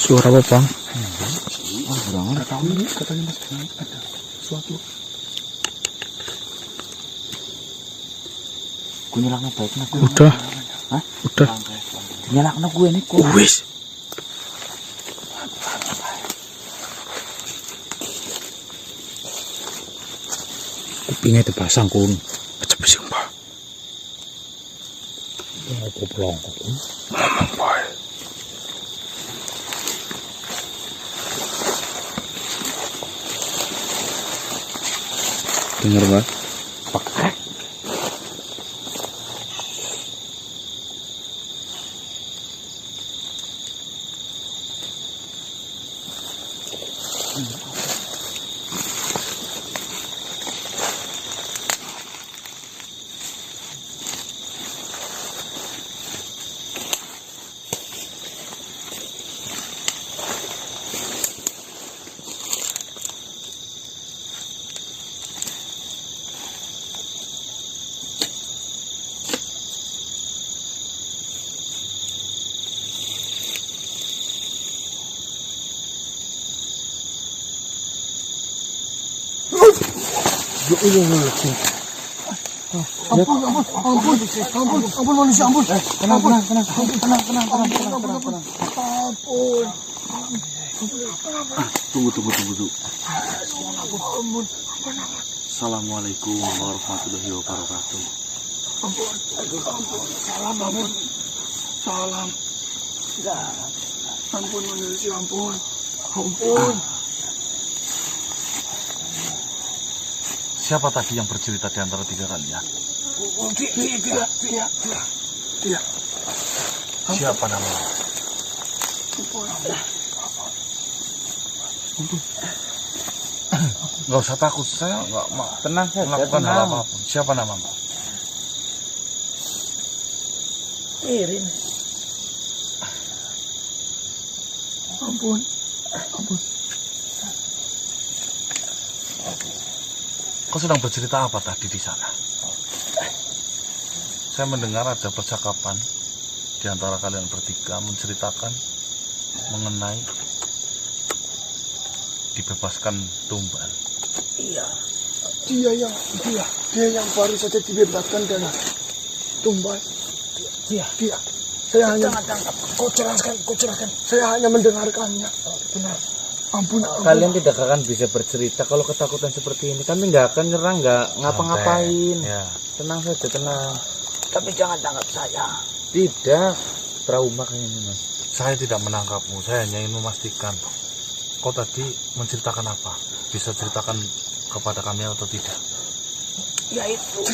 Suara apa, Bang? Berangan tahu ini katanya Mas ada sesuatu. Ku nyelakna baik nak. Udah. Hah? Udah. Nyelakna gue nih kok. Wis. Kupingnya dipasang kun. Aja bising, Pak. Aku pelongkok. Ngomong bae. Dengar, Pak? Pakai. Ampun manusia, ampun. Tenang. Ampun. Tunggu. Assalamualaikum warahmatullahi wabarakatuh. Ampun. Salam, ampun. Salam. Ampun manusia, ampun. Ampun. Siapa tadi yang bercerita di antara tiga kalian? Dia. Siapa namanya? Nggak usah takut, saya nggak mau Tenang saja, melakukan hal tenang. apapun. Siapa namamu? Irin. Ampun. Kau sedang bercerita apa tadi di sana? Saya mendengar ada percakapan di antara kalian bertiga menceritakan mengenai dibebaskan tumbal. Iya. Dia yang baru saja dibebaskan dari tumbal. Dia. Saya hanya kau cerahkan. Saya hanya mendengarkannya. Benar. Ampun. Kalian tidak akan bisa bercerita kalau ketakutan seperti ini. Kami nggak akan nyerang, nggak ngapa-ngapain. Ya. Tenang saja, tenang. Tapi jangan tangkap saya. Tidak. Trauma kayaknya, Mas. Saya tidak menangkapmu, saya hanya ingin memastikan. Kau tadi menceritakan apa? Bisa ceritakan kepada kami atau tidak? Ya itu.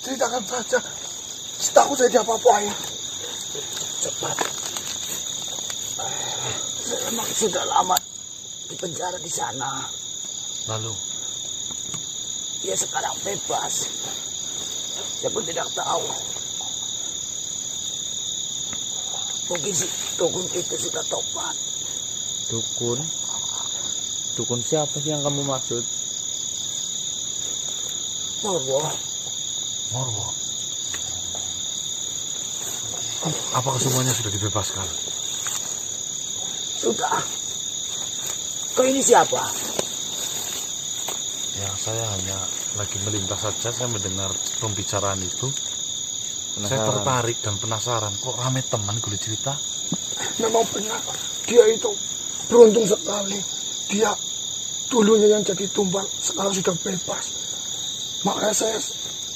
Ceritakan saja. Takut saya diapa-apain. Cepat. Saya memang sudah lama di penjara di sana. Lalu, Dia sekarang bebas. Saya pun tidak tahu. Mungkin si dukun itu sudah tobat. Dukun? Dukun siapa sih yang kamu maksud? Morwo. Apakah semuanya sudah dibebaskan? Sudah. Kau ini siapa? Ya, saya hanya lagi melintas saja, saya mendengar pembicaraan itu. Saya tertarik dan penasaran, kok rame teman gue cerita? Memang benar. Dia itu beruntung sekali. Dia dulunya yang jadi tumbal, sekarang sudah bebas. Makanya saya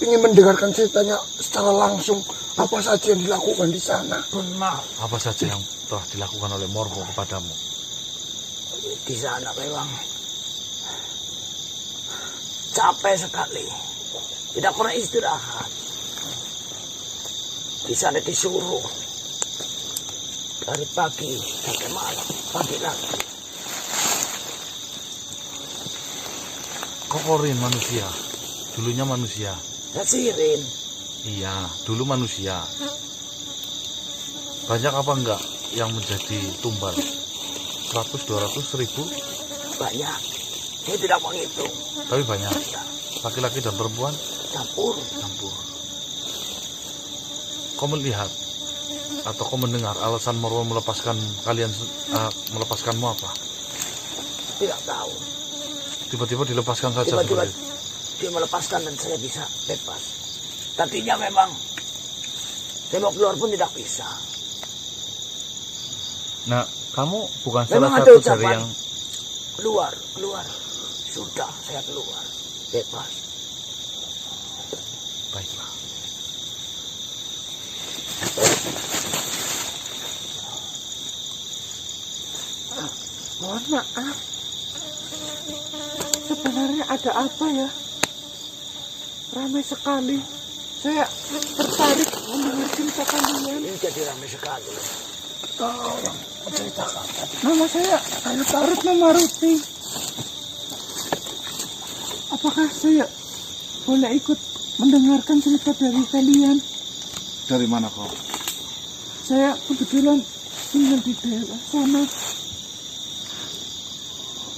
ingin mendengarkan ceritanya secara langsung. Apa saja yang dilakukan di sana. Benar. Apa saja yang telah dilakukan oleh Morwo kepadamu? Di sana memang capek sekali. Tidak pernah istirahat. Di sana disuruh dari pagi sampai malam, pagi lagi. Kok Korin manusia? Dulunya manusia. Sirin. Iya, dulu manusia. Banyak apa enggak yang menjadi tumbal? 100, 200, 1000? Banyak. Saya tidak menghitung. Tapi banyak. Laki-laki dan perempuan Campur. campur. Kau melihat Atau kau mendengar alasan Morwo melepaskan kalian, melepaskanmu apa? Tidak tahu. Tiba-tiba dilepaskan saja Tiba-tiba seperti itu. dia melepaskan dan saya bisa bebas. Tadinya memang saya mau keluar pun tidak bisa. Nah, kamu bukan Memang salah ada satu dari ucapan yang keluar. Sudah saya keluar, bebas. Baiklah. Mohon maaf. Sebenarnya ada apa ya? Ramai sekali. Saya tertarik mendengar cerita kalian. Ini jadi ramai sekali. Tolong menceritakan. Nama saya Retno Maruti. Apakah saya boleh ikut mendengarkan cerita dari kalian? Dari mana kau? Saya kebetulan tinggal di daerah sana.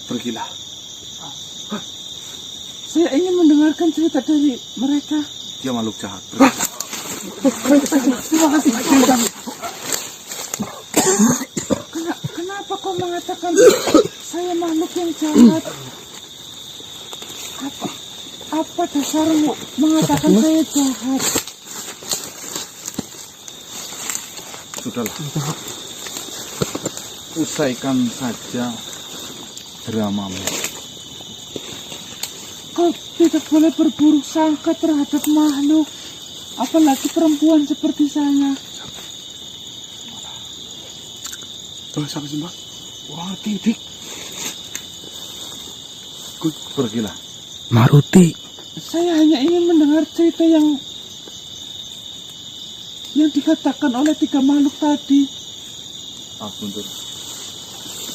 Pergilah. Saya ingin mendengarkan cerita dari mereka. Dia makhluk jahat. Terima kasih. Kenapa kau mengatakan saya makhluk yang jahat? Apa dasarmu mengatakan saya jahat? Sudahlah. Usaikan saja dramamu. Kau tidak boleh berburuk sangka terhadap makhluk, apalagi perempuan seperti saya. Siapa sih, Mbak? Wah, Tidik. Pergilah. Maruti. Saya hanya ingin mendengar cerita yang dikatakan oleh 3 makhluk tadi. Bentar.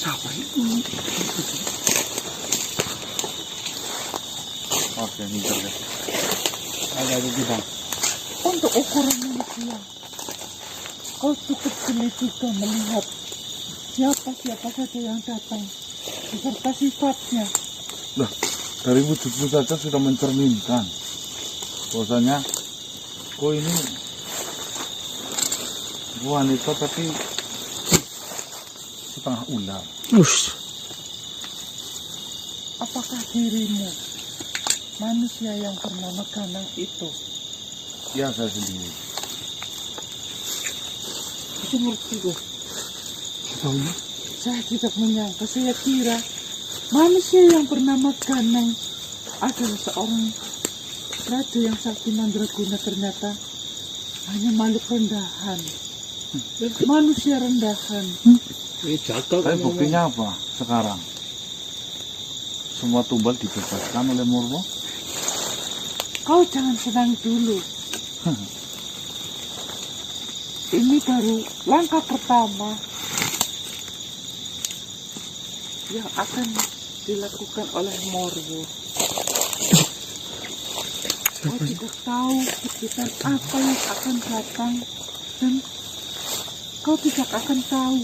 Siapa itu? Oke, ngincer deh. ada di bang. Untuk ukuran manusia, kau cukup jeli juga melihat siapa saja yang datang beserta sifatnya. Lah, dari wujudmu saja sudah mencerminkan bahwasanya kau ini wanita tapi setengah ular. Apakah dirimu manusia yang bernama Ganang itu? Ya, saya sendiri. Itu menurutku. Saya tidak menyangka, saya kira manusia yang bernama Ganang adalah seorang raja yang sakti mandraguna, ternyata hanya makhluk rendahan. Manusia rendahan. Tapi buktinya apa sekarang? Semua tumbal dibebaskan oleh Morwo. Kau jangan senang dulu. Ini baru langkah pertama yang akan dilakukan oleh Morwo. Kau tidak tahu sekitar apa yang akan datang, dan kau tidak akan tahu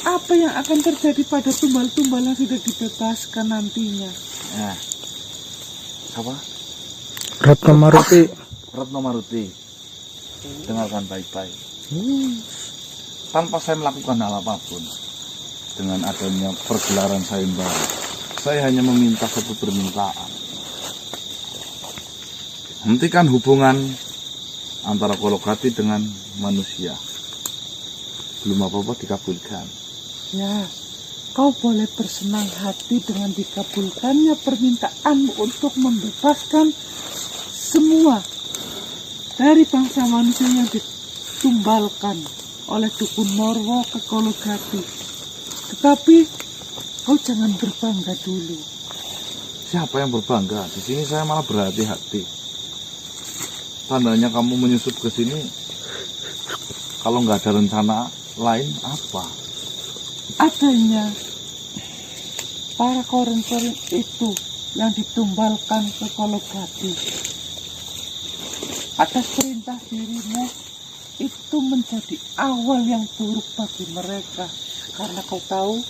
apa yang akan terjadi pada tumbal-tumbal yang sudah dibebaskan nantinya. Ya. Apa? Retno Maruti. Retno Maruti. Dengarkan baik-baik. Tanpa saya melakukan hal apapun, dengan adanya pergelaran sayembara, saya hanya meminta satu permintaan. Hentikan hubungan antara Kolokati dengan manusia. Belum apa-apa dikabulkan. Ya, kau boleh bersenang hati dengan dikabulkannya permintaanmu untuk membebaskan semua dari bangsa manusia yang ditumbalkan oleh dukun Morwo ke Kolokati. Tetapi kau jangan berbangga dulu. Siapa yang berbangga? Di sini saya malah berhati-hati. Tandanya kamu menyusup ke sini, kalau nggak ada rencana lain apa? Adanya para koren-koren itu yang ditumbalkan ke Kolokati atas perintah dirimu, itu menjadi awal yang buruk bagi mereka, karena kau tahu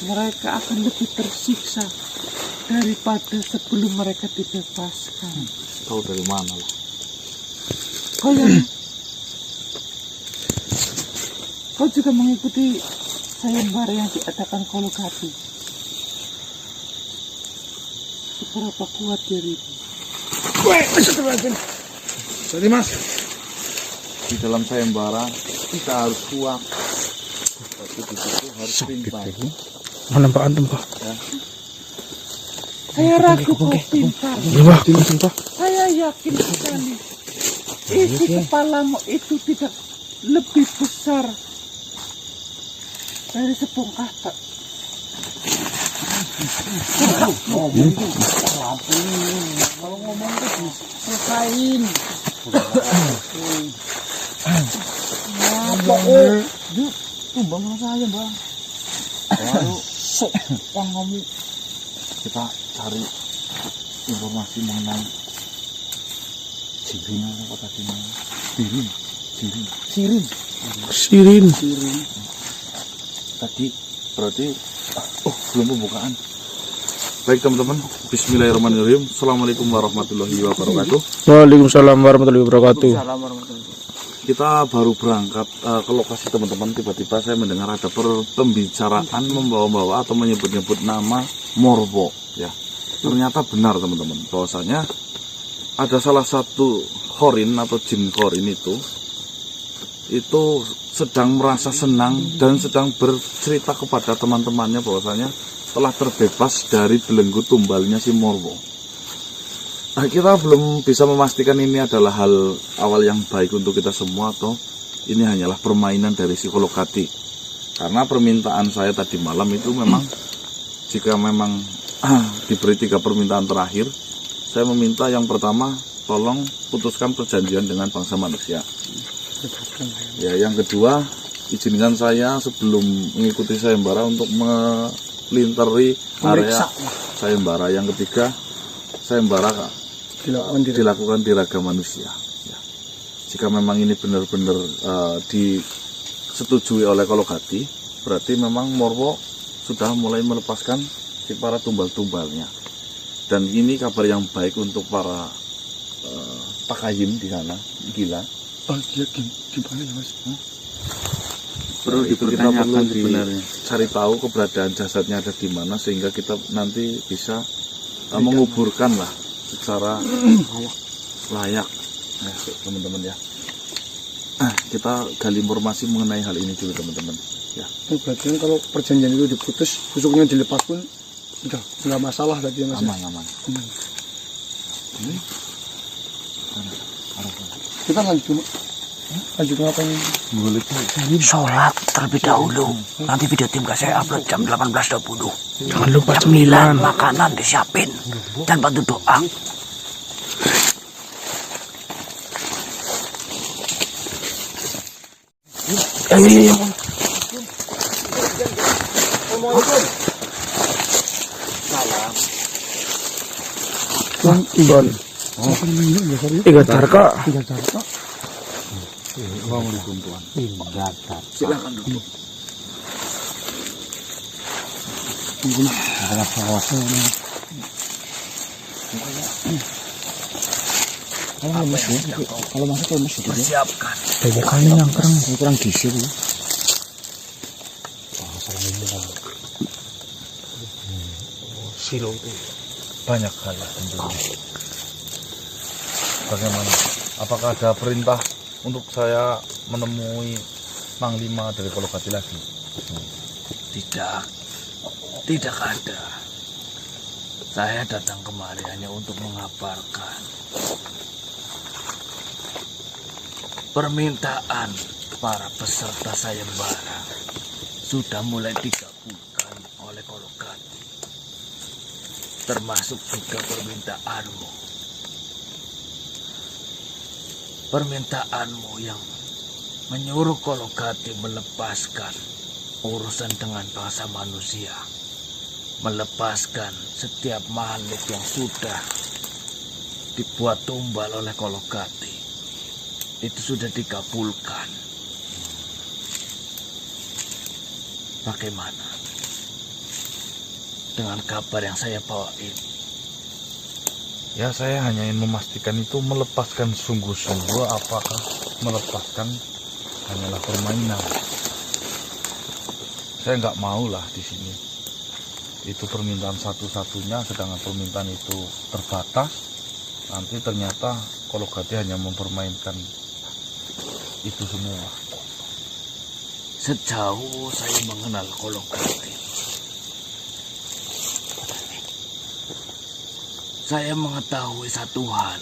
mereka akan lebih tersiksa daripada sebelum mereka dibebaskan. Tahu dari mana lah? Kau yang kau juga mengikuti sayembara yang diadakan Kolokati. Seberapa kuat dirimu? Jadi mas, Di dalam sayembara kita harus kuat. Tapi di situ harus pintar. Mana Pak Antum Pak? Saya ragu kau pintar. Iya Pak. Saya yakin sekali isi kepalamu itu tidak lebih besar dari sebongkah tak. Kalau ngomong itu diselesain. Tumbang sama saya bang. Lalu Sok bang kamu. kita cari informasi mengenai Jirin apa tadi namanya? Jirin. Sirin. Sirin. Tadi berarti belum pembukaan. Baik teman-teman, bismillahirrahmanirrahim. Assalamualaikum warahmatullahi wabarakatuh. Waalaikumsalam warahmatullahi wabarakatuh. Kita baru berangkat ke lokasi teman-teman. Tiba-tiba saya mendengar ada pembicaraan membawa-bawa atau menyebut-nyebut nama Morwo. Ya, ternyata benar teman-teman. Bahwasanya ada salah satu khorin atau jin khorin itu sedang merasa senang dan sedang bercerita kepada teman-temannya bahwasanya telah terbebas dari belenggu tumbalnya si Morwo. Nah, kita belum bisa memastikan ini adalah hal awal yang baik untuk kita semua atau ini hanyalah permainan dari si Kolokati. Karena permintaan saya tadi malam itu memang jika memang diberi 3 permintaan terakhir, saya meminta yang pertama tolong putuskan perjanjian dengan bangsa manusia. Ya, yang kedua izinkan saya sebelum mengikuti sayembara untuk melinteri area sayembara. Yang ketiga sayembara dilakukan di raga manusia. Ya. Jika memang ini benar-benar disetujui oleh Kolokati, berarti memang Morwo sudah mulai melepaskan si para tumbal-tumbalnya. Dan ini kabar yang baik untuk para pakayim di sana, gila. oh dia gimana ya mas? Perlu kita perlu cari tahu keberadaan jasadnya ada di mana sehingga kita nanti bisa menguburkan lah secara layak ya, teman-teman ya. Kita gali informasi mengenai hal ini dulu teman-teman ya. Berarti kan kalau perjanjian itu diputus, busuknya dilepas pun udah nggak masalah tadi ya mas. Aman. Kita lanjut ngapain? Sholat terlebih dahulu. Nanti video tim saya upload jam 18.20. Jangan lupa cemilan, makanan disiapin dan bantu doa. Ayo. Bon. Tiga Tarka. Silakan duduk. Kalau masuk ke masjid Persiapkan. Bukannya yang kurang diisi bu. Silo itu banyak hal tentunya. Bagaimana? Apakah ada perintah untuk saya menemui Panglima dari Kolokati lagi? Tidak ada. Saya datang kemari hanya untuk mengabarkan permintaan para peserta sayembara sudah mulai dikabulkan oleh Kolokati, termasuk juga permintaanmu yang menyuruh Kolokati melepaskan urusan dengan bangsa manusia, melepaskan setiap makhluk yang sudah dibuat tumbal oleh Kolokati. Itu sudah dikabulkan. Bagaimana dengan kabar yang saya bawa ini? Ya, saya hanya ingin memastikan itu melepaskan sungguh-sungguh, apakah melepaskan hanyalah permainan. Saya nggak mau lah di sini. Itu permintaan satu-satunya, sedangkan permintaan itu terbatas. Nanti ternyata Kolokati hanya mempermainkan itu semua. Sejauh saya mengenal Kolokati, saya mengetahui satu hal.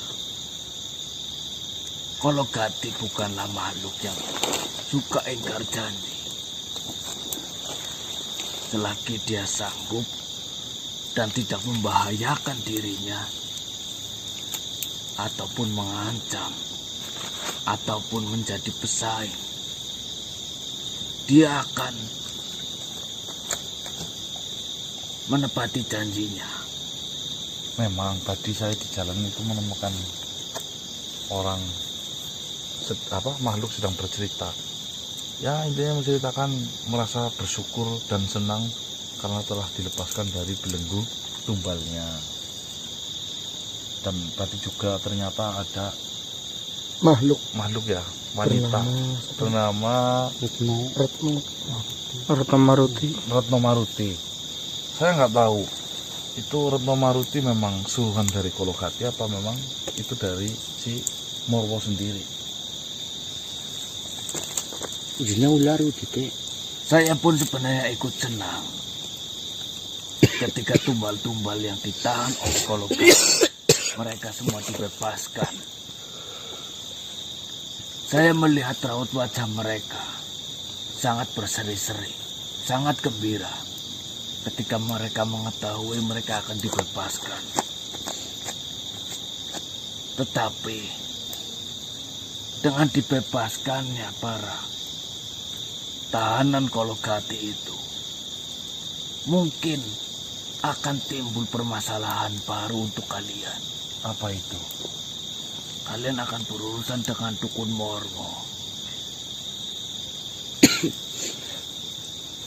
Kolokati bukanlah makhluk yang suka ingkar janji. Selagi dia sanggup dan tidak membahayakan dirinya, ataupun mengancam, ataupun menjadi pesaing, dia akan menepati janjinya. Memang tadi saya di jalan itu menemukan orang makhluk sedang bercerita. Ya intinya menceritakan merasa bersyukur dan senang karena telah dilepaskan dari belenggu tumbalnya. Dan tadi juga ternyata ada makhluk ya, wanita bernama Retno Maruti. Saya nggak tahu itu Retno Maruti memang suruhan dari Kolokati apa memang itu dari si Morwo sendiri. Saya pun sebenarnya ikut senang ketika tumbal-tumbal yang ditahan oleh Kolokati mereka semua dibebaskan. Saya melihat raut wajah mereka sangat berseri-seri, sangat gembira ketika mereka mengetahui mereka akan dibebaskan. Tetapi dengan dibebaskannya para tahanan Kolokati itu, mungkin akan timbul permasalahan baru untuk kalian. Apa itu? Kalian akan berurusan dengan Dukun Morwo.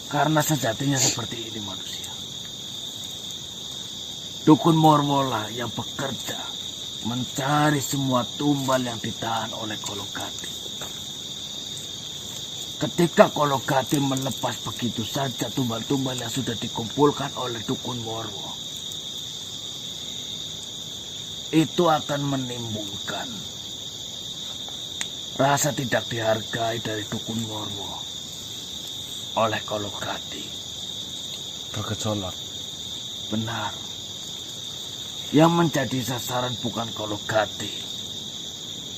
Karena sejatinya seperti ini manusia. Dukun Morwo lah yang bekerja mencari semua tumbal yang ditahan oleh Kolokati. Ketika Kolokati melepas begitu saja tumbal-tumbal yang sudah dikumpulkan oleh Dukun Morwo, itu akan menimbulkan rasa tidak dihargai dari Dukun Morwo oleh Kolokati. Bergejolak. Benar. Yang menjadi sasaran bukan Kolokati,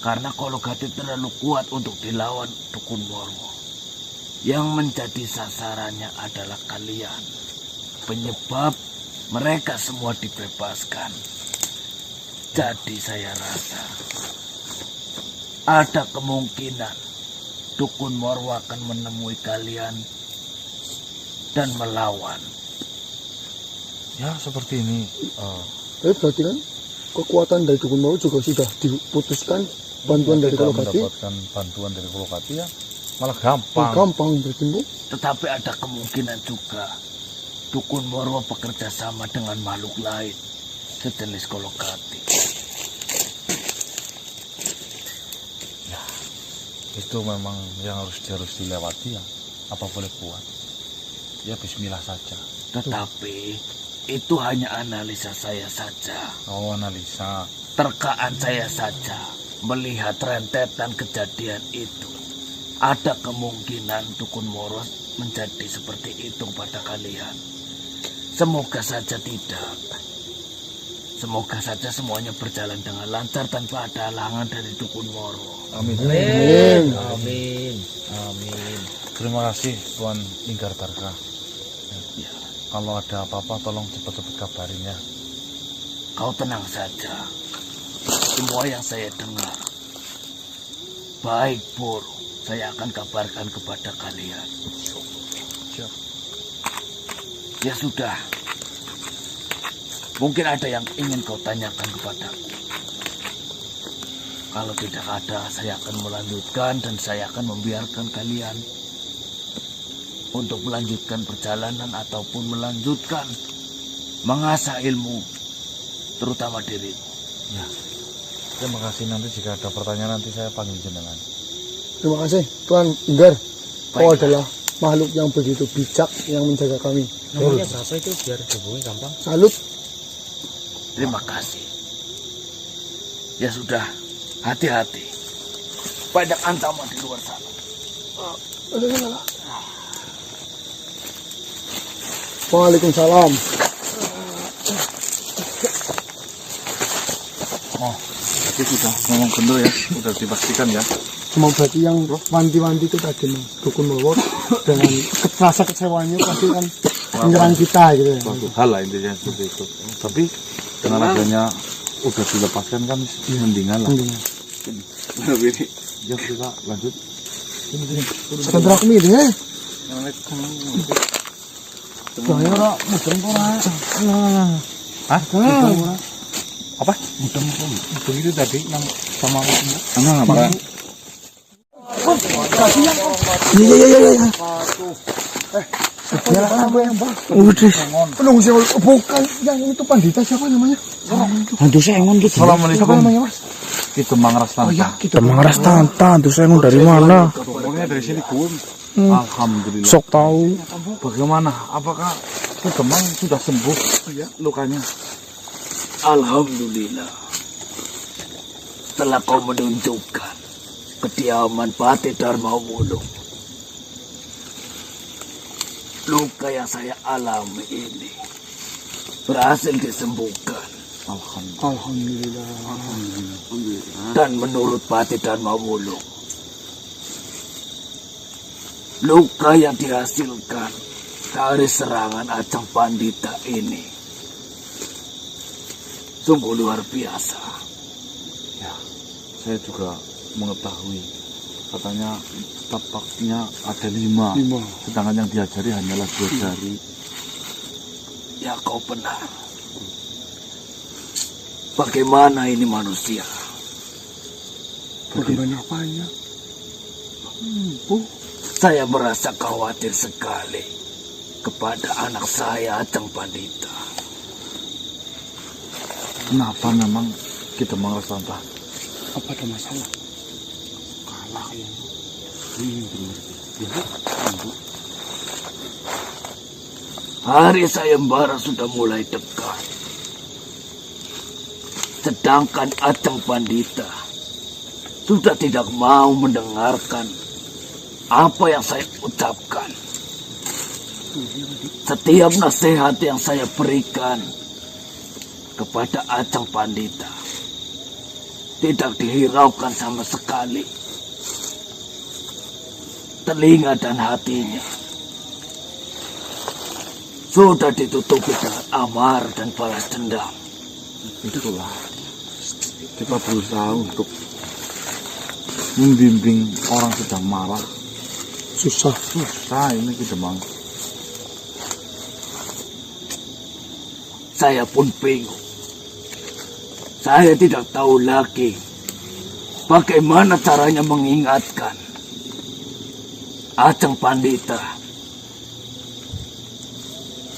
karena Kolokati terlalu kuat untuk dilawan Dukun Morwo. Yang menjadi sasarannya adalah kalian, penyebab mereka semua dibebaskan. Jadi saya rasa ada kemungkinan Dukun Morwo akan menemui kalian dan melawan. Ya seperti ini. Berarti kan kekuatan dari Dukun Morwo juga sudah diputuskan, bantuan dari Kolokati mendapatkan bantuan dari Kolokati ya malah gampang. gampang bertimbung. Tetapi ada kemungkinan juga Dukun Morwo bekerja sama dengan makhluk lain sejenis Kolokati. Itu memang yang harus dilewati ya. Apa boleh buat? Ya bismillah saja. Tetapi itu hanya analisa saya saja. Oh analisa. Terkaan saya saja melihat rentetan kejadian itu. Ada kemungkinan Dukun Morwo menjadi seperti itu pada kalian. Semoga saja tidak. Semoga saja semuanya berjalan dengan lancar tanpa ada halangan dari Dukun Morwo. Amin. Amin. Amin. Amin. Terima kasih Tuan Inggar Tarka. Ya, Kalau ada apa-apa tolong cepat-cepat kabarin ya. kau tenang saja. Semua yang saya dengar, baik buruk, saya akan kabarkan kepada kalian. Siap. Ya sudah. Mungkin ada yang ingin kau tanyakan kepadaku. Kalau tidak ada, saya akan melanjutkan dan saya akan membiarkan kalian untuk melanjutkan perjalanan ataupun melanjutkan mengasah ilmu, terutama dirimu. Ya. Terima kasih, nanti jika ada pertanyaan nanti saya panggil jenengan. Terima kasih Tuan Inggar. Kau Baiklah. adalah makhluk yang begitu bijak yang menjaga kami. Nomornya berapa itu biar hubungi gampang? Salut. Terima kasih. Ya sudah, hati-hati. Banyak ancaman di luar sana. Waalaikumsalam. Jadi sudah ngomong bener ya, sudah dipastikan ya. Cuma berarti yang wanti-wanti itu tadi dukun mawar dengan rasa kecewanya pasti kan menyerang kita gitu ya. Suatu hal lah intinya seperti itu. Tapi dengan adanya udah dilepaskan kan mendingan lah. Ya kita lanjut. Kita berakmi ini ya. Saya ora mudeng ora. Hah? Apa? Mudeng itu tadi yang sama Emang apa? Iya. Apa yang bang? Udah. Penunggu sih bukan yang itu pandita siapa namanya? Hantu sengon gitu. Siapa Assalamualaikum. namanya mas? Itu Mangras Oh ya Tanta. kita Temang ras tanta, hantu sengon dari mana? Pokoknya dari sini gue. Alhamdulillah. Sok tahu. Bagaimana? Apakah Ki Demang sudah sembuh lukanya? Alhamdulillah. Telah kau menunjukkan kediaman Pati Dharma Wulung. Luka yang saya alami ini berhasil disembuhkan. Alhamdulillah. Alhamdulillah. Dan menurut Pati Dharma Wulung, luka yang dihasilkan dari serangan Ajeng Pandita ini sungguh luar biasa. Ya, saya juga mengetahui. Katanya tapaknya ada 5. Sedangkan yang diajari hanyalah 2 jari. Ya kau benar. Bagaimana ini manusia? Bagaimana apanya? Saya merasa khawatir sekali kepada anak saya Ajeng Pandita. Kenapa memang kita Mangras Tanta? Apa ada masalah? Kalah ya. Hari sayembara sudah mulai dekat. Sedangkan Ajeng Pandita sudah tidak mau mendengarkan apa yang saya ucapkan. Setiap nasihat yang saya berikan kepada Ajeng Pandita tidak dihiraukan sama sekali. Telinga dan hatinya sudah ditutupi dengan amarah dan balas dendam. Itulah. Kita berusaha untuk membimbing orang sedang marah. Susah. Susah ini Ki Demang. Saya pun bingung. Saya tidak tahu lagi bagaimana caranya mengingatkan Ajeng Pandita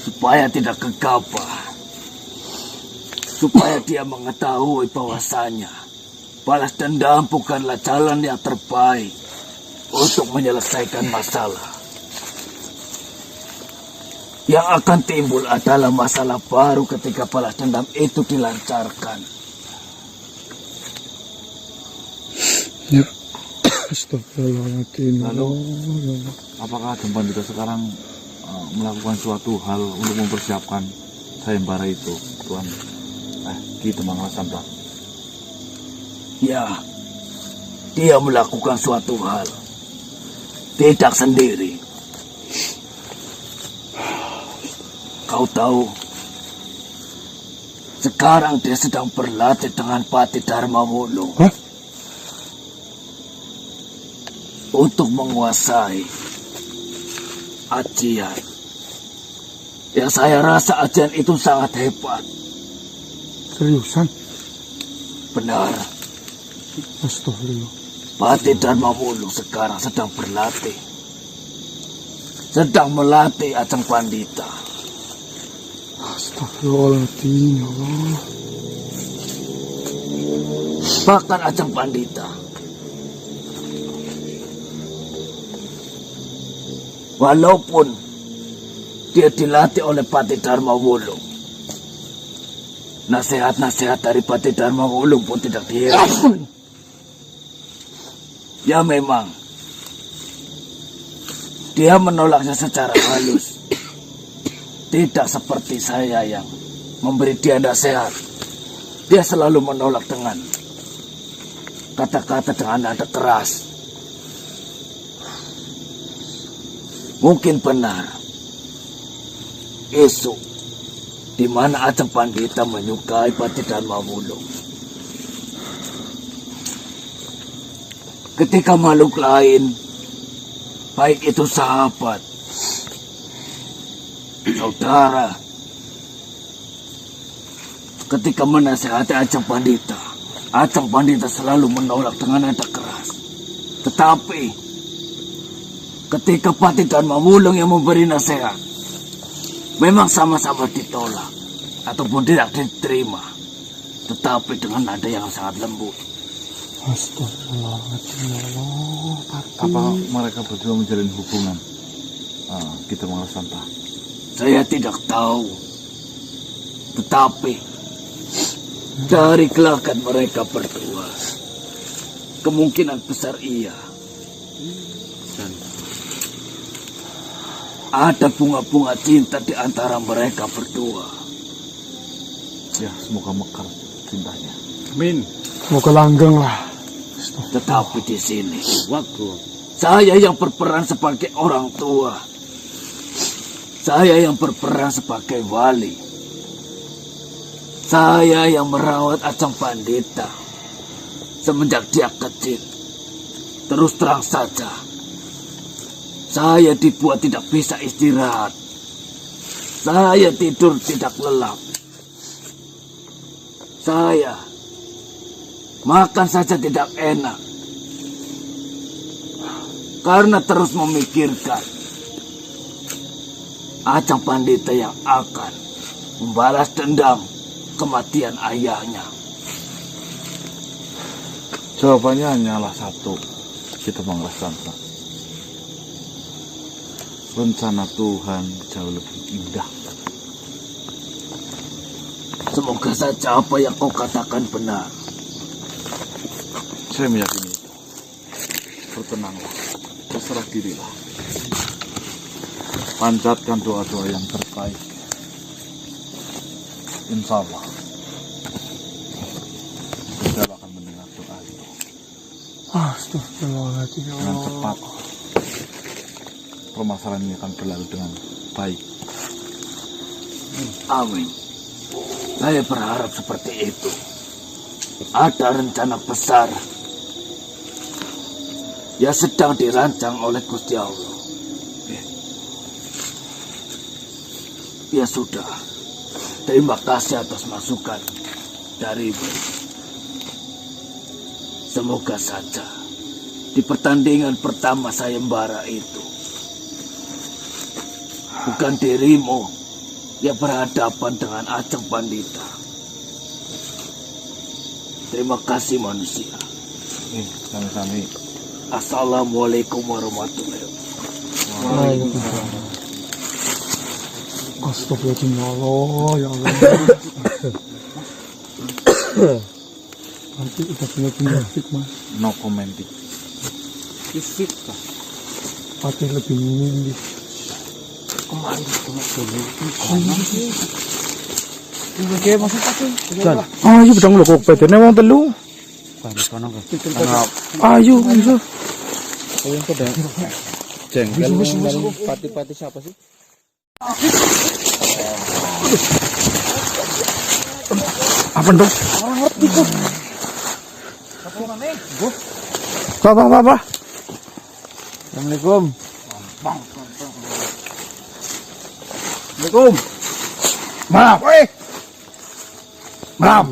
supaya tidak gegabah, supaya dia mengetahui bahwasanya balas dendam bukanlah jalan yang terbaik untuk menyelesaikan masalah. Yang akan timbul adalah masalah baru ketika balas dendam itu dilancarkan. Ya. Astagfirullahaladzim. Lalu, apakah Ajeng Pandita sekarang melakukan suatu hal untuk mempersiapkan sayembara itu, Tuan? Ki Demang Rasanta. Ya, dia melakukan suatu hal. Tidak sendiri. Kau tahu, sekarang dia sedang berlatih dengan Pati Dharma Wulung. Untuk menguasai ajian. Ya, saya rasa ajian itu sangat hebat. Seriusan? Benar. Astagfirullah. Pati Dharma Wulung sekarang sedang berlatih. Sedang melatih Ajeng Pandita. Astagfirullahaladzim, ya Allah. Bahkan Ajeng Pandita Walaupun dia dilatih oleh Pati Dharma Wulung, nasihat-nasihat dari Pati Dharma Wulung pun tidak dihiraukan. Ya memang, dia menolaknya secara halus. Tidak seperti saya yang memberi dia nasihat. Dia selalu menolak dengan kata-kata dengan nada keras. Mungkin benar, esok di mana Ajeng Pandita menyukai Pati Dharma Wulung. Ketika makhluk lain, baik itu sahabat, saudara, ketika menasihati Ajeng Pandita selalu menolak dengan nada keras. Tetapi ketika Pati Dharma Wulung yang memberi nasihat, memang sama-sama ditolak ataupun tidak diterima, tetapi dengan nada yang sangat lembut. Astagfirullahaladzim, ya Allah, Pati. Apa mereka berdua menjalin hubungan? Kita mengenal Santa. Saya tidak tahu, tetapi dari gelagat mereka berdua, kemungkinan besar iya. Dan ada bunga-bunga cinta di antara mereka berdua. Ya, semoga mekar cintanya. Amin. Semoga langgeng lah. Tetapi di sini, saya yang berperan sebagai orang tua. Saya yang berperan sebagai wali. Saya yang merawat Ajeng Pandita semenjak dia kecil. Terus terang saja, saya dibuat tidak bisa istirahat. Saya tidur tidak lelap. Saya makan saja tidak enak. Karena terus memikirkan Ajeng Pandita yang akan membalas dendam kematian ayahnya. Jawabannya hanyalah satu. Kita mengenal Santa. Rencana Tuhan jauh lebih indah. Semoga saja apa yang kau katakan benar. Saya meyakini itu. Bertenanglah, berserah dirilah. Panjatkan doa-doa yang terbaik. Insya Allah, saya akan mendengar doa itu. Astagfirullahaladzim, ya Dengan Allah. cepat, permasalahan ini akan berlalu dengan baik. Amin. Saya berharap seperti itu. Ada rencana besar yang sedang dirancang oleh Gusti Allah. Ya sudah. Terima kasih atas masukan darimu. Semoga saja di pertandingan pertama sayembara itu bukan dirimu yang berhadapan dengan Ajeng Pandita. Terima kasih manusia. Sami-sami. Assalamualaikum warahmatullahi wabarakatuh. Waalaikumsalam. Astagfirullahaladzim, ya Allah, ya Allah. Nanti udah punya penyakit, Mas. No commenting. Fisik kah? Pati lebih memilih. Kemarin cuma dulu. Oke, maksud Pati. Ayo pedang lo kok bedene wong telu. Ayo, bisa. Jengkel pati-pati siapa sih? Apa dong? Apa? Assalamualaikum. Assalamualaikum. Maaf. Maaf.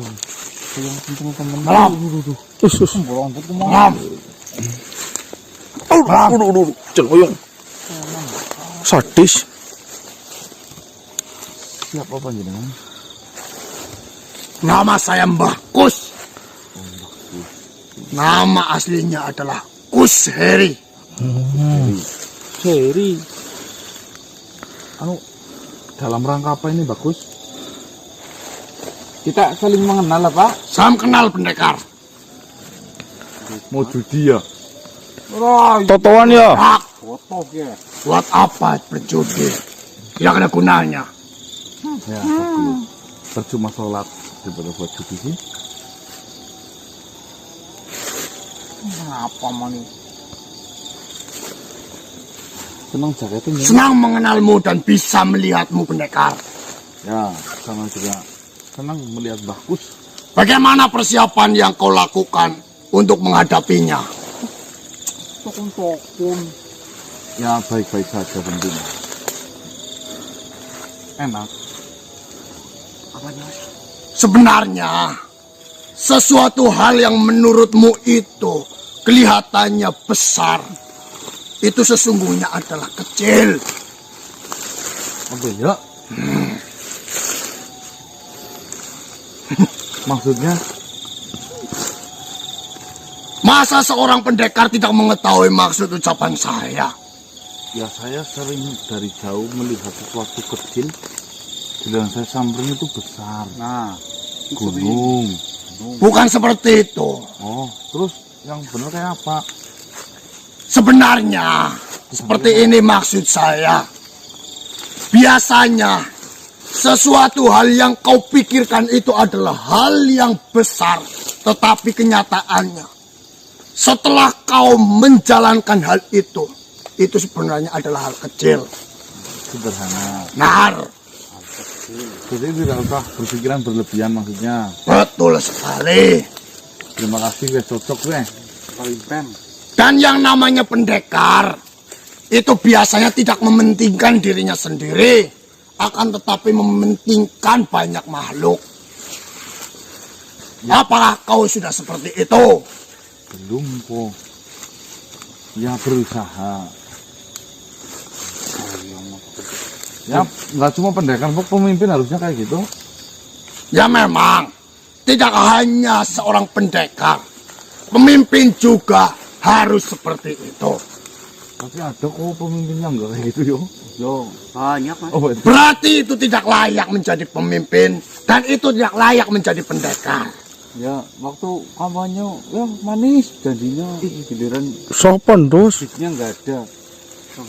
Maaf. Usus. Maaf. Maaf. Celuyung. Sadis. Siapa panjenengan? Nama saya Mbah Kus. Nama aslinya adalah Kus Heri. Heri. dalam rangka apa ini Bagus? Kita saling mengenal apa? Salam kenal pendekar. Mau judi ya? Totoan ya. Hak, Foto ya. buat apa berjudi? Tidak ada gunanya. Ya, Bagus. Percuma sholat daripada buat judi sih. Apa mani? Senang jaketnya. Senang mengenalmu dan bisa melihatmu pendekar. Ya, sama juga senang melihat Bagus. Bagaimana persiapan yang kau lakukan untuk menghadapinya? Tokun. Ya, baik-baik saja tentunya. Enak. Sebenarnya, sesuatu hal yang menurutmu itu kelihatannya besar, itu sesungguhnya adalah kecil. Apa ya? Maksudnya? Masa seorang pendekar tidak mengetahui maksud ucapan saya? Ya saya sering dari jauh melihat sesuatu kecil. Sedang saya samperin itu besar. Nah, Gunung. Bukan seperti itu. Oh, terus yang benar kayak apa? Sebenarnya, seperti ini maksud saya. Biasanya, sesuatu hal yang kau pikirkan itu adalah hal yang besar. Tetapi kenyataannya, setelah kau menjalankan hal itu sebenarnya adalah hal kecil. Sederhana. Nar, Jadi tidak usah berpikiran berlebihan maksudnya. betul sekali. Terima kasih guys, cocok guys. paling pen. Dan yang namanya pendekar, itu biasanya tidak mementingkan dirinya sendiri, akan tetapi mementingkan banyak makhluk. Apakah kau sudah seperti itu? Belum kok. Ya berusaha. Ya nggak cuma pendekar, kok pemimpin harusnya kayak gitu. Ya memang, tidak hanya seorang pendekar, pemimpin juga harus seperti itu. Tapi ada kok pemimpin yang nggak kayak gitu yo. Yo, banyak mas. Oh betul. Berarti itu tidak layak menjadi pemimpin, dan itu tidak layak menjadi pendekar. Ya, waktu kampanye ya manis jadinya giliran Sopon terus. duitnya nggak ada.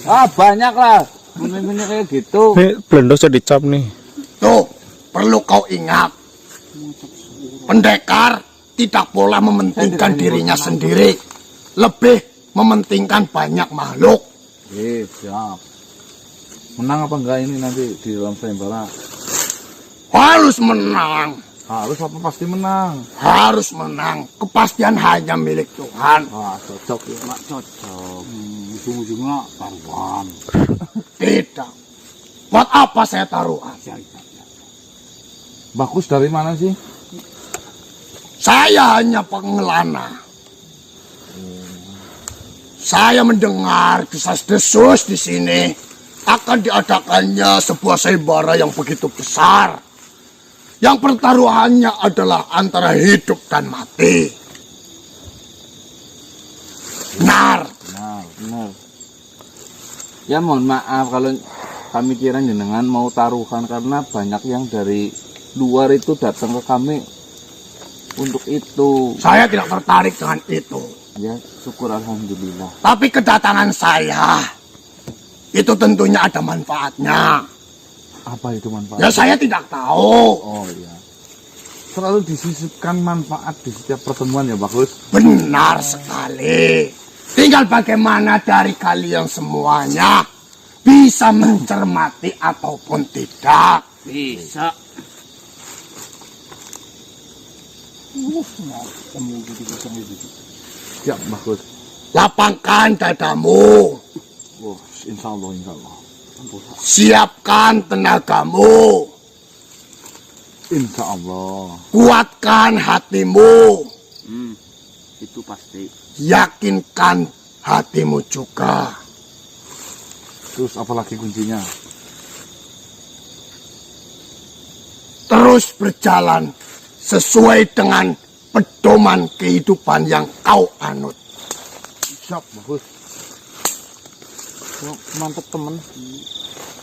Ah banyak lah. Pemimpinnya kayak gitu. Ini blendos jadi cap nih. Tuh, perlu kau ingat. Pendekar tidak boleh mementingkan dirinya sendiri. Lebih mementingkan banyak makhluk. Siap. Menang apa enggak ini nanti di dalam sayembara? Harus menang. Harus apa pasti menang. Harus menang. Kepastian hanya milik Tuhan. Wah cocok ya. Nggak cocok. Ujung-ujungnya taruhan. Tidak. Buat apa saya taruhan? Bagus dari mana sih? Saya hanya pengelana. Saya mendengar desas-desus di sini akan diadakannya sebuah sayembara yang begitu besar. Yang pertaruhannya adalah antara hidup dan mati. Benar. Benar. Ya mohon maaf kalau kami kira jenengan mau taruhan karena banyak yang dari luar itu datang ke kami untuk itu. Saya tidak tertarik dengan itu. Ya syukur alhamdulillah. Tapi kedatangan saya itu tentunya ada manfaatnya. Apa itu manfaat? Ya saya tidak tahu. Oh iya. Selalu disisipkan manfaat di setiap pertemuan ya Bagus. Benar sekali. Tinggal bagaimana dari kalian semuanya bisa mencermati ataupun tidak. Bisa. Siap Bagus. Lapangkan dadamu. Wah, insya Allah, insya Allah. Siapkan tenagamu. Insya Allah. Kuatkan hatimu. Itu pasti. Yakinkan hatimu juga. Terus apalagi kuncinya? Terus berjalan sesuai dengan pedoman kehidupan yang kau anut. Siap Bagus. Mantap temen.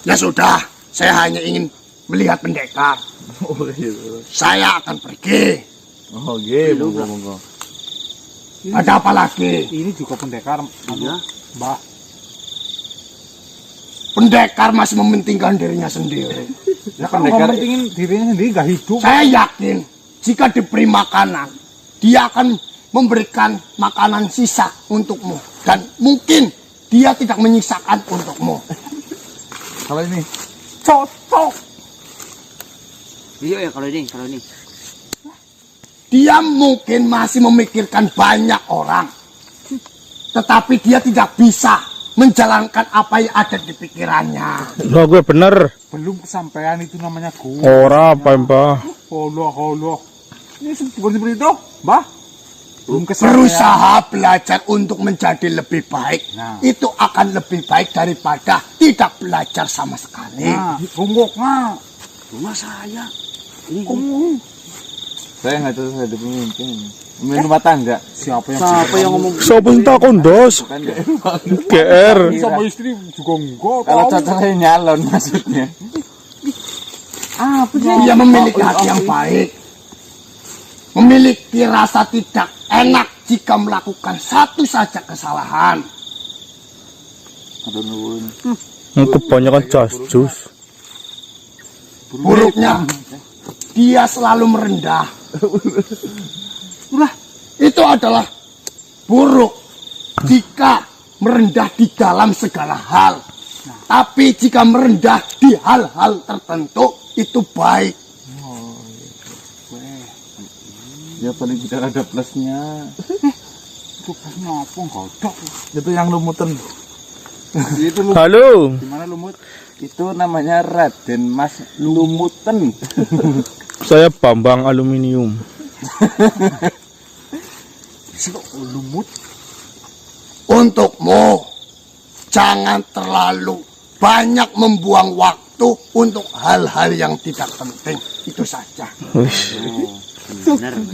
Ya sudah, saya hanya ingin melihat pendekar. Oh gitu. Saya akan pergi. Oh gitu, monggo. Ada apa lagi? Ini juga pendekar, Mbah. Pendekar masih mementingkan dirinya sendiri. Ya kan mementingin dirinya sendiri nggak hidup. Saya yakin jika diberi makanan, dia akan memberikan makanan sisa untukmu. Dan mungkin dia tidak menyisakan untukmu. Kalau ini Cocok. Iya ya kalau ini. Dia mungkin masih memikirkan banyak orang. Tetapi dia tidak bisa menjalankan apa yang ada di pikirannya. Lah gue bener. Belum kesampaian itu namanya gue. Ora apa Mbah. Allah. Ini seperti itu, Mbah. Belum kesampaian. Berusaha belajar untuk menjadi lebih baik. Nah. Itu akan lebih baik daripada tidak belajar sama sekali. Nah, runggoknya. Rumah saya. Saya nggak tahu saya pemimpin. Pemimpin rumah tangga. Siapa yang ngomong? Sopo sing takon, Dos? Kan ya. GR. sama istri juga enggak. Kalau cocoknya nyalon maksudnya. Dia memiliki hati yang baik. Memiliki rasa tidak enak jika melakukan satu saja kesalahan. Kebanyakan jus. Buruknya, dia selalu merendah. Itu adalah buruk jika merendah di dalam segala hal. Tapi jika merendah di hal-hal tertentu, itu baik. Ya paling tidak ada plusnya. Itu plusnya apa enggak ada. Itu yang lumutan. Itu Halo. Gimana lumut? itu namanya Raden Mas Lumutan. Saya Bambang Aluminium. Lumut. Untukmu, jangan terlalu banyak membuang waktu untuk hal-hal yang tidak penting. Itu saja. Wis.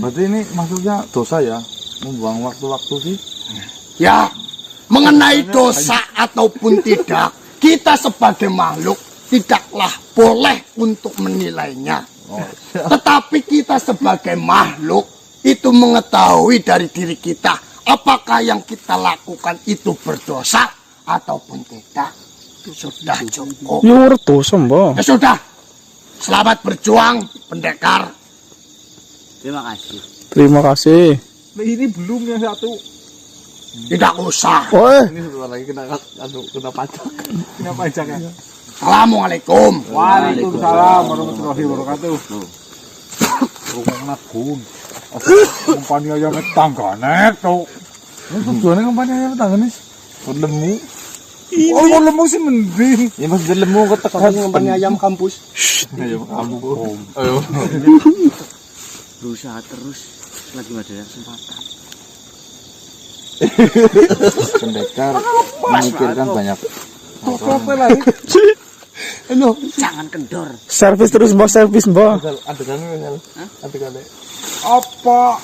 Berarti ini maksudnya dosa ya? Membuang waktu-waktu sih? Ya, mengenai dosa ataupun tidak, kita sebagai makhluk tidaklah boleh untuk menilainya. Tetapi kita sebagai makhluk itu mengetahui dari diri kita apakah yang kita lakukan itu berdosa ataupun tidak. Sudah cukup. Ya ora dosa, Mbah. Ya sudah. Selamat berjuang, pendekar. Terima kasih. Terima kasih. Nah, ini belum yang satu. Tidak usah. Woi, Ini sebentar lagi kena pajak. Kenapa aja kan? Assalamualaikum. Waalaikumsalam warahmatullahi wabarakatuh. Rumah nagun. Kompani ayam tanggane tuh. Ini tujuannya kampanye apa tangan nih? Lemu. Oh, kalau lemu sih mending. Ya maksudnya lemu ketekan Kampanye ayam kampus. Ayo kamu. Ayo. Berusaha terus lagi ada kesempatan. Pendekar memikirkan banyak. Apa lagi? Jangan kendor. servis terus, Mbah, servis, Mbah. Adegannya misal. Adegannya. Apa?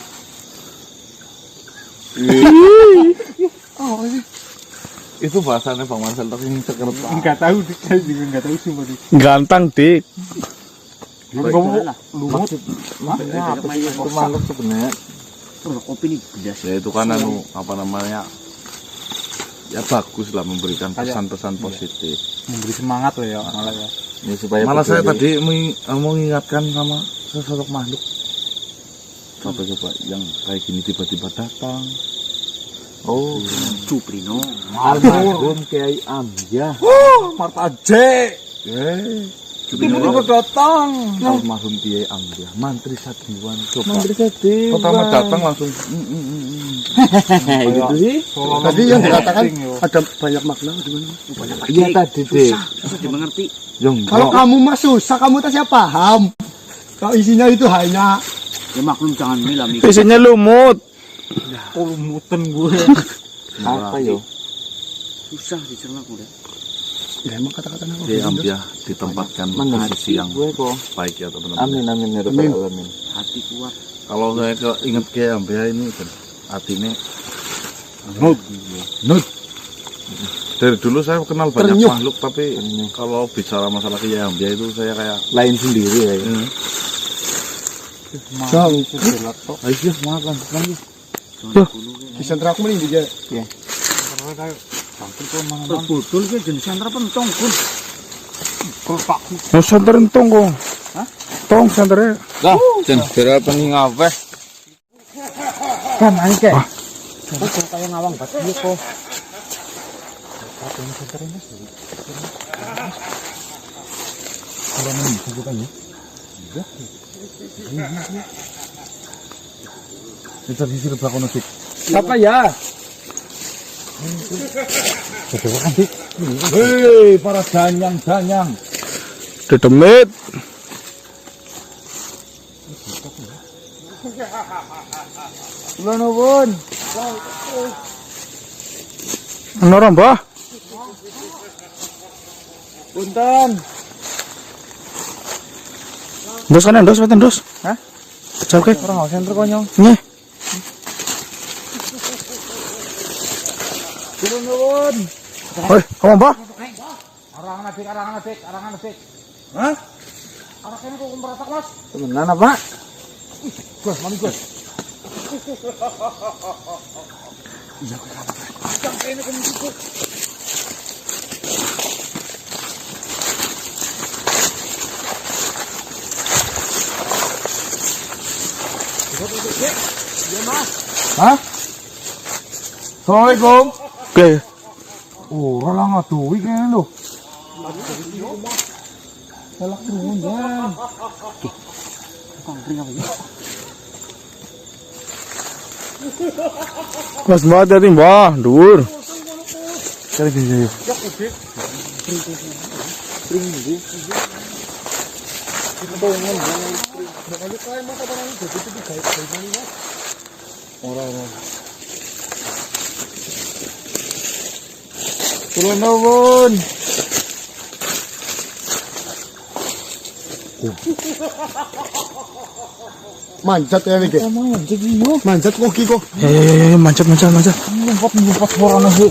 Itu bahasannya Bang Marcel tapi ini sekerut. Enggak tahu, saya juga enggak tahu sih, Mbak. Ganteng, Dik. Lumut. Maksudnya apa sih itu makhluk sebenarnya? Kopi ini gelas. Ya itu kan apa namanya? Ya bagus lah memberikan pesan-pesan positif. Memberi semangat loh ya malah ya. Ya, supaya Malah saya peduli. tadi mengingatkan sama sosok makhluk. Coba yang kayak gini tiba-tiba datang. Oh, Cuprino. almarhum Kiai Amjah. Marta J. Tiba-tiba datang. Almarhum Kiai Amjah, mantri Satriwan. Coba Mantri Sadi. pertama datang langsung Gitu sih. Tadi yang dikatakan Yo. ada banyak makna gimana? Iya tadi deh. Susah dimengerti. yang Kalau kamu mah susah, kamu tak siapa paham. Kalau isinya itu hanya Ya maklum jangan milah mikir. Isinya lumut. Oh, lumutan gue. Apa yo? Susah dicerna udah. ya emang kata-kata apa? Kiai Amjah ditempatkan posisi yang Gue kok. baik ya teman-teman. Amin amin ya rabbal alamin. Hati kuat. Kalau saya ingat Kiai Amjah ini kan artinya Nut. nut Dari dulu saya kenal banyak Ternyuh. makhluk, tapi kalau bicara masalah Kiyambia itu saya kayak Lain sendiri ya. Jauh. Ayo makan lagi. Di sentra aku mending dia. Betul ke jenis sentra pentong pun. Mau santerin tong kok. Tong santernya. Dah, jen segera pening apa? Kan angke. Kok kayak ngawang batu kok. kita di sini belakang nasi. Siapa ya? Hei, para danyang-danyang. Dedemit. Kula nuwun. Ana ora, Mbah? Punten. Dos kan dos, weten dos. Hah? Pecah ke? Ora ngau senter konyong. Nggih. Kula nuwun. Oi, kamu Mbah? Arangan adik. Hah? Arakene kok meratak, Mas? Temenan apa? Gus, mami Gus. Hah? Assalamualaikum. Oke. Oh, ora ngaduwi kene lho. Salah turun ya. Mas Mbah dari Mbah, dhuwur. Cari gini. Kula nuwun. Manjat ya iki. Manjat kok iki kok. Manjat. Lumpat suarane sih.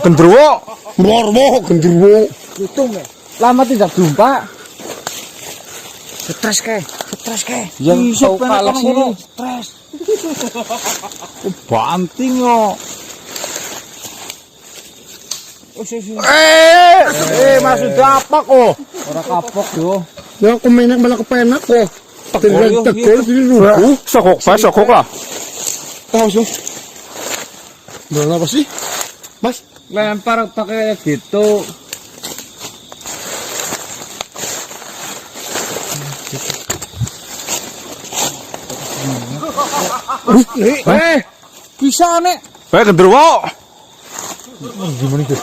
Gendruwo. Mormo gendruwo. Hitung ya. Lama tidak jumpa. Stres ke. Yang tau kalah sih. Stres. Banting yo. Maksud apa kok? Ora kapok yo. Ya aku menak malah kepenak kok. Tegol sini rubuh. Sokok lah. Tahu sih. Bener apa sih? Mas, Lempar pakai gitu. Bisa nek. Gendruwo.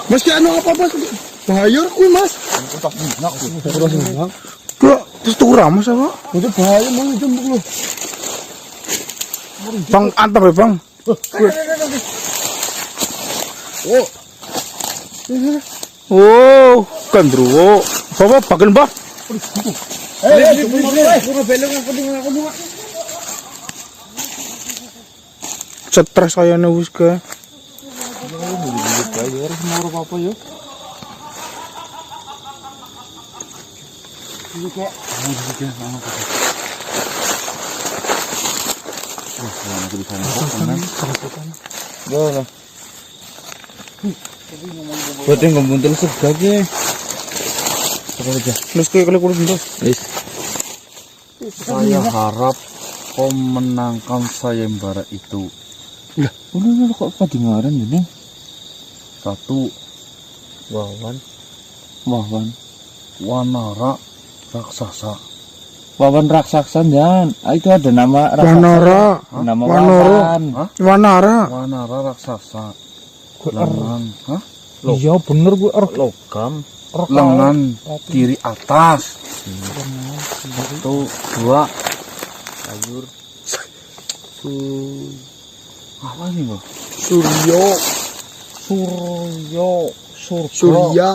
Mas kayak anu apa Mas? Bahaya kuwi Mas. Terus turun Mas apa? Itu bahaya mau jembuk lu. Bang antar ya, Bang. Oh, gendruwo. Bapak bagian Mbah. Stres kayaknya wis ke. Buat yang ngebuntul sebagai Terus kayak kali kulit terus. Saya harap kau menangkan sayembara itu. Ini kok padingaran ini? Satu, Wawan. Wanara raksasa. Wawan raksasa jangan. Itu ada nama Wanara. raksasa. Nama Wawan. Wanara. Wanara raksasa. lengan, hah? Iya bener gue Logam. Lengan kiri atas. Satu, dua. Sayur. Apa ini, Bang? Suryo, Surya. Surya,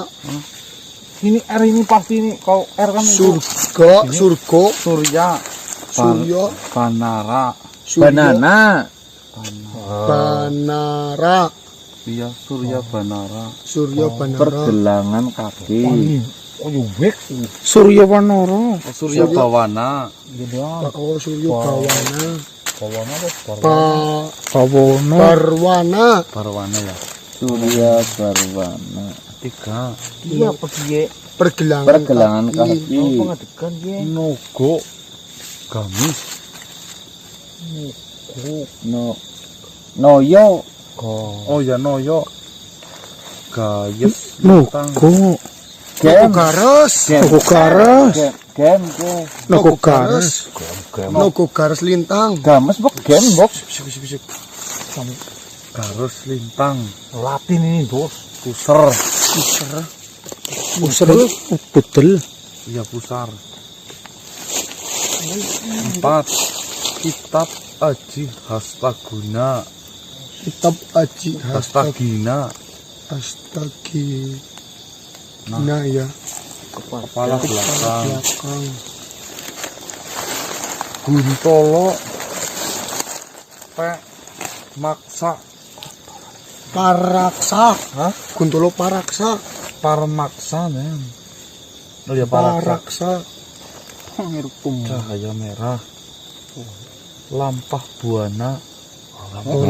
Ini R ini pasti ini. Kalau R kan itu. Surga, Surgo, Surya. Suryo, Banara. Suryo, Banana. Banara, Iya, Surya Banara. Suryo Banara, Pergelangan kaki. Surya Wanara. Surya Bawana. oh Suryo Bawana, Bawono. Barwana, Barwana ya. Surya Barwana. Tiga. Iya apa piye? Pergelangan kaki. Pengadegan piye? Nogo. Gamis. Noyo. Oh ya Noyo. Gayes. Lintang. Nogo. Nogo Gares, Nogo Gares. Gem. Nogo Gares. Nogo Gares Lintang, Games bok gem bok. Garis Lintang. Latin ini, Bos. Pusar. Pusar betul. Iya pusar. 4. Kitab Aji Hastaguna. Kitab Aji Hastagina. Astagi, nah ya, Kepala belakang. belakang, Guntolo. Maksa. Paraksa, Guntolo Paraksa, Parmaksa men. Oh ya Paraksa. Paraksa, Cahaya merah. Lampah Buana.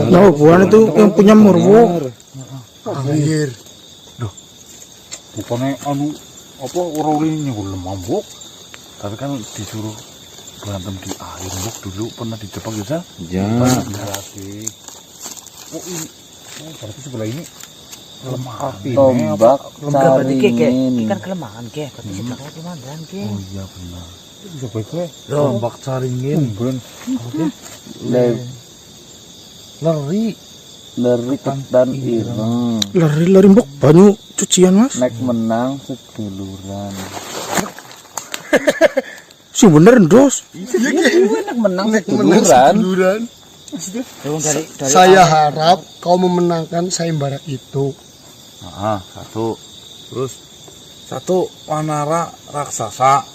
Nah, bukan itu yang punya Murwo. akhir, Bukannya anu apa orang ini mabuk, tapi kan disuruh berantem di air buk dulu pernah di Jepang bisa? Ya. Lagi. Oh ini, berarti sebelah ini lemah. Tombak Caringin. caringin. Kan kelemahan ke, berarti sebelahnya komandan ke. Oh iya benar. Sebaiknya tombak caringin. Leri. Leri ketan ireng. Lari-lari mbok banyu cucian mas. Nek menang seduluran. Si bener dos. Nek menang menang seduluran. seduluran. Saya harap kau memenangkan sayembara itu. Nah, satu. Terus satu wanara raksasa.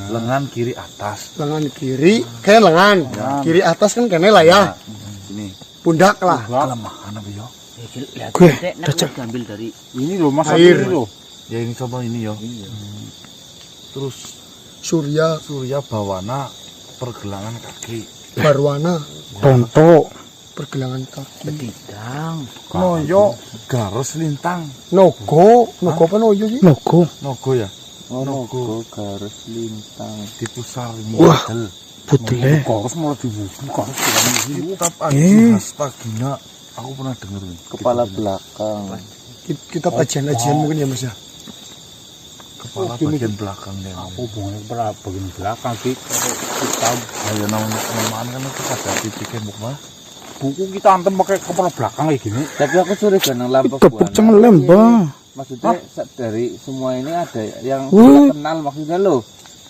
Lengan kiri atas. Lengan kiri, kayak lengan, kiri atas kan kene lah ya, Ini. pundak lah. Kelemahan apa ya? Gue, Ambil dari Ini loh mas Air. ini loh. Ya ini coba ini ya. Terus Surya, Surya Bawana pergelangan kaki. Barwana, Tonto. pergelangan kaki. bidang. Noyo Garis Lintang. Nogo apa noyo sih? Nogo. Nogo ya. Nogo garis lintang. Di pusar ini. Wah. Putih. Garis malah dibuka. Kitab Aji Hastagina. Aku pernah denger nih. Kepala belakang. Kita kajian mungkin ya mas ya. Kepala bagian belakang deh. Hubungannya bagian belakang sih. Kita Ayo nama-namaan kan itu pada titik tembok mah. buku kita antem pakai kepala belakang kayak gini. Tapi aku curiga nang lampu Tepuk cengelem ba. Maksudnya dari semua ini ada yang Wih. kita kenal maksudnya loh.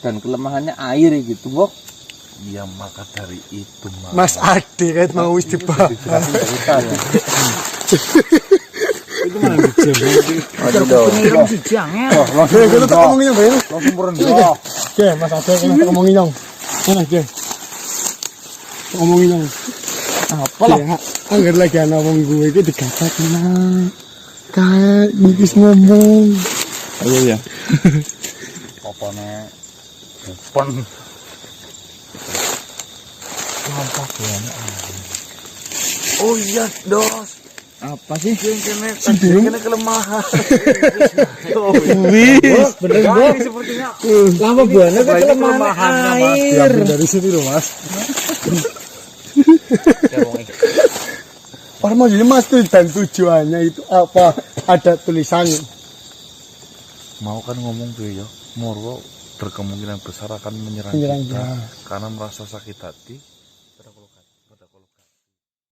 Dan kelemahannya air gitu, Bok. Iya maka dari itu mah. Mas Ade kan mau wis dibahas. Itu mana bisa Pengirim sijangnya. Kita tak ngomongin yang baik. langsung merendah. Oke, Mas Ade kita ngomongin yang. Mana oke. Ngomongin yang. Apa lah? Angger lagi ana wong gue iki dikatakan nah. Kayak ngikis ngomong. Ayo ya. Apane? Pon. Oh iya, Dos. Apa sih? Kena kelemahan. Bener Bos. Lama buana kan kelemahan air. Dari sini loh Mas. Orang mau jadi Mas dan tujuannya itu apa? Ada tulisan. Mau kan ngomong tuh ya. Murwo berkemungkinan besar akan menyerang Menyerang kita dia. karena merasa sakit hati